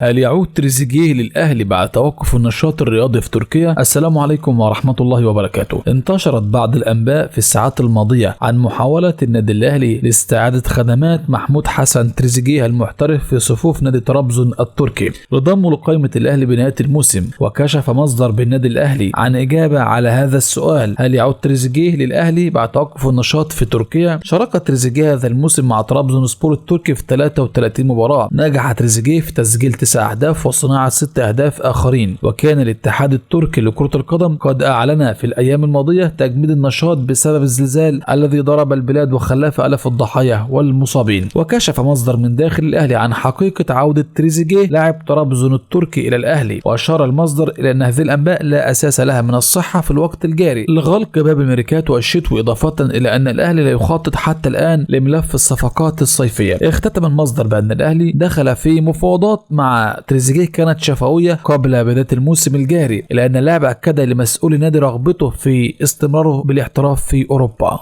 هل يعود تريزيجيه للأهلي بعد توقف النشاط الرياضي في تركيا؟ السلام عليكم ورحمة الله وبركاته. انتشرت بعض الأنباء في الساعات الماضية عن محاولة النادي الأهلي لاستعادة خدمات محمود حسن تريزيجيه المحترف في صفوف نادي طرابزون التركي لضمه لقائمة الأهلي بنهاية الموسم. وكشف مصدر بالنادي الأهلي عن إجابة على هذا السؤال: هل يعود تريزيجيه للأهلي بعد توقف النشاط في تركيا؟ شارك تريزيجيه هذا الموسم مع طرابزون سبور التركي في 33 مباراة. نجح تريزيجيه في تسجيل 9 أهداف وصناعة 6 أهداف آخرين. وكان الاتحاد التركي لكرة القدم قد أعلن في الأيام الماضية تجميد النشاط بسبب الزلزال الذي ضرب البلاد وخلف آلاف الضحايا والمصابين. وكشف مصدر من داخل الأهلي عن حقيقة عودة تريزيجيه لاعب طرابزون التركي إلى الأهلي. وأشار المصدر إلى أن هذه الأنباء لا أساس لها من الصحة في الوقت الجاري لغلق باب الميركاتو الشتوي، إضافة إلى أن الأهلي لا يخطط حتى الآن لملف الصفقات الصيفية. اختتم المصدر بأن الأهلي دخل في مفاوضات مع تريزيجيه كانت شفوية قبل بداية الموسم الجاري، إلا أن اللاعب أكد لمسؤول النادي رغبته في استمراره بالاحتراف في أوروبا.